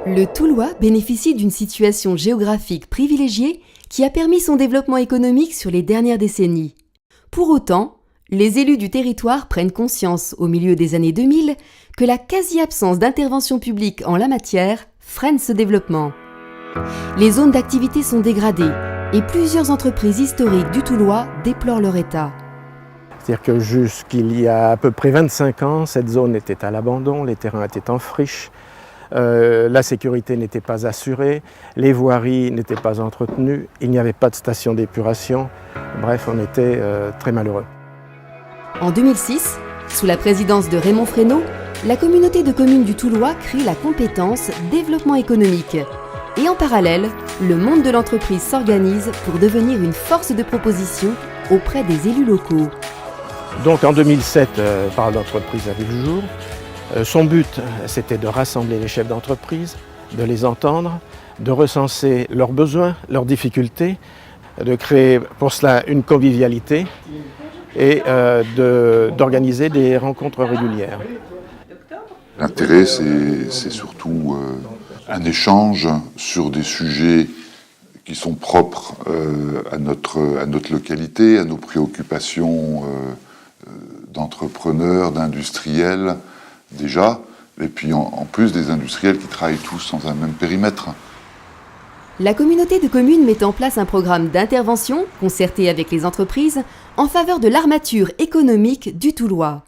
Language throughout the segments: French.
Le Toulois bénéficie d'une situation géographique privilégiée qui a permis son développement économique sur les dernières décennies. Pour autant, les élus du territoire prennent conscience au milieu des années 2000 que la quasi-absence d'intervention publique en la matière freine ce développement. Les zones d'activité sont dégradées et plusieurs entreprises historiques du Toulois déplorent leur état. C'est-à-dire que jusqu'il y a à peu près 25 ans, cette zone était à l'abandon, les terrains étaient en friche, la sécurité n'était pas assurée, les voiries n'étaient pas entretenues, il n'y avait pas de station d'épuration, bref, on était très malheureux. En 2006, sous la présidence de Raymond Fresneau, la communauté de communes du Toulois crée la compétence développement économique. Et en parallèle, le monde de l'entreprise s'organise pour devenir une force de proposition auprès des élus locaux. Donc en 2007, Parole d'entreprise a vu le jour. Son but, c'était de rassembler les chefs d'entreprise, de les entendre, de recenser leurs besoins, leurs difficultés, de créer pour cela une convivialité et d'organiser des rencontres régulières. L'intérêt, c'est surtout un échange sur des sujets qui sont propres à notre localité, à nos préoccupations d'entrepreneurs, d'industriels déjà, et puis en plus des industriels qui travaillent tous dans un même périmètre. La communauté de communes met en place un programme d'intervention, concerté avec les entreprises, en faveur de l'armature économique du Toulois.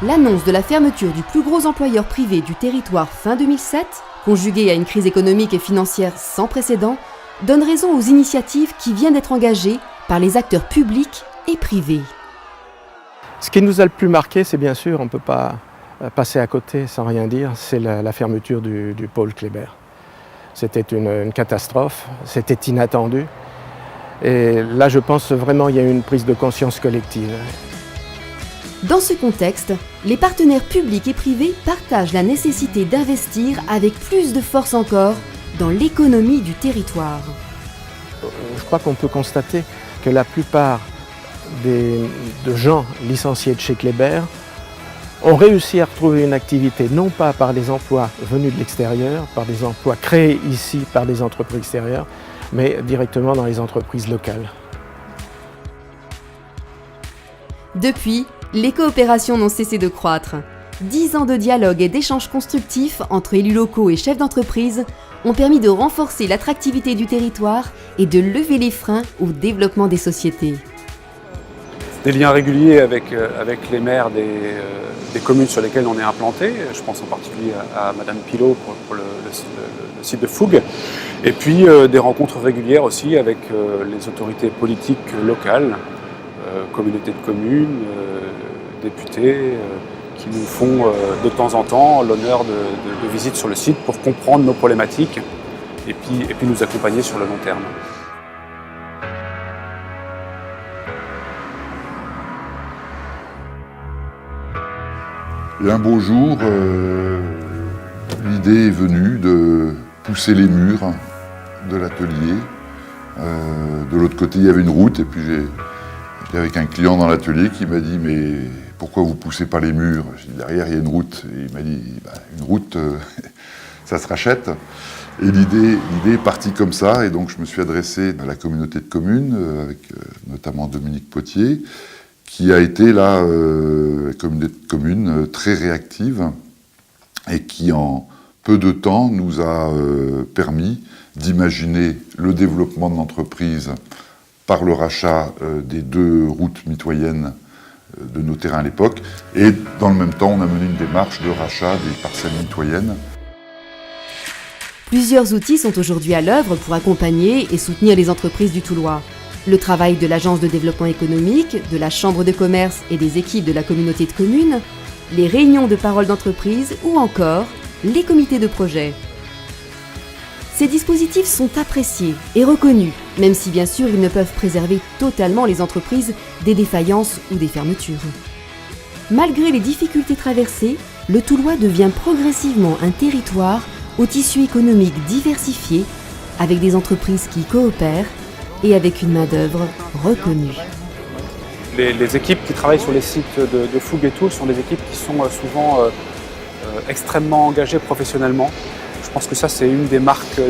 L'annonce de la fermeture du plus gros employeur privé du territoire fin 2007, conjuguée à une crise économique et financière sans précédent, donne raison aux initiatives qui viennent d'être engagées par les acteurs publics et privés. Ce qui nous a le plus marqué, c'est bien sûr, on ne peut pas passer à côté sans rien dire, c'est la fermeture du pôle Kléber. C'était une catastrophe, c'était inattendu. Et là, je pense vraiment qu'il y a eu une prise de conscience collective. Dans ce contexte, les partenaires publics et privés partagent la nécessité d'investir avec plus de force encore dans l'économie du territoire. Je crois qu'on peut constater que la plupart de gens licenciés de chez Kléber ont réussi à retrouver une activité, non pas par des emplois venus de l'extérieur, par des emplois créés ici par des entreprises extérieures, mais directement dans les entreprises locales. Depuis, les coopérations n'ont cessé de croître. 10 ans de dialogue et d'échanges constructifs entre élus locaux et chefs d'entreprise ont permis de renforcer l'attractivité du territoire et de lever les freins au développement des sociétés. Des liens réguliers avec les maires des communes sur lesquelles on est implanté. Je pense en particulier à Madame Pilot pour le site de Fougue. Et puis des rencontres régulières aussi avec les autorités politiques locales, communautés de communes, députés, qui nous font de temps en temps l'honneur de visites sur le site pour comprendre nos problématiques et puis nous accompagner sur le long terme. Et un beau jour, l'idée est venue de pousser les murs de l'atelier. De l'autre côté, il y avait une route, et puis j'étais avec un client dans l'atelier qui m'a dit « Mais pourquoi vous ne poussez pas les murs ?» J'ai dit « Derrière, il y a une route. » Et il m'a dit « Une route, ça se rachète. » Et l'idée est partie comme ça, et donc je me suis adressé à la communauté de communes, avec notamment Dominique Potier, qui a été là, la communauté de communes, très réactive, et qui en peu de temps nous a permis d'imaginer le développement de l'entreprise par le rachat des 2 routes mitoyennes de nos terrains à l'époque, et dans le même temps on a mené une démarche de rachat des parcelles mitoyennes. Plusieurs outils sont aujourd'hui à l'œuvre pour accompagner et soutenir les entreprises du Toulois. Le travail de l'Agence de développement économique, de la Chambre de commerce et des équipes de la communauté de communes, les réunions de parole d'entreprise ou encore les comités de projet. Ces dispositifs sont appréciés et reconnus, même si bien sûr ils ne peuvent préserver totalement les entreprises des défaillances ou des fermetures. Malgré les difficultés traversées, le Toulois devient progressivement un territoire au tissu économique diversifié, avec des entreprises qui coopèrent et avec une main-d'œuvre reconnue. Les équipes qui travaillent sur les sites de Fougue et Toul sont des équipes qui sont souvent extrêmement engagés professionnellement. Je pense que ça, c'est une des marques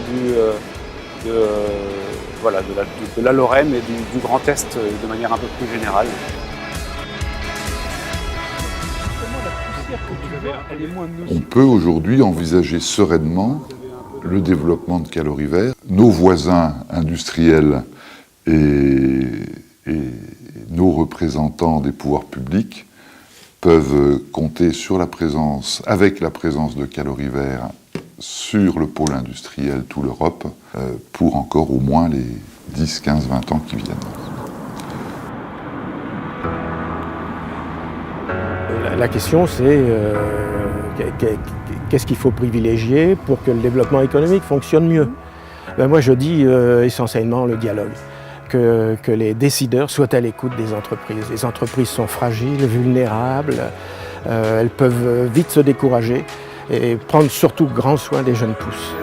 de la Lorraine et du Grand Est de manière un peu plus générale. On peut aujourd'hui envisager sereinement le développement de Callao River. Nos voisins industriels et nos représentants des pouvoirs publics peuvent compter sur avec la présence de Callao River sur le pôle industriel toute l'Europe pour encore au moins les 10, 15, 20 ans qui viennent. La question, c'est qu'est-ce qu'il faut privilégier pour que le développement économique fonctionne mieux? Moi, je dis essentiellement le dialogue, que les décideurs soient à l'écoute des entreprises. Les entreprises sont fragiles, vulnérables, elles peuvent vite se décourager et prendre surtout grand soin des jeunes pousses.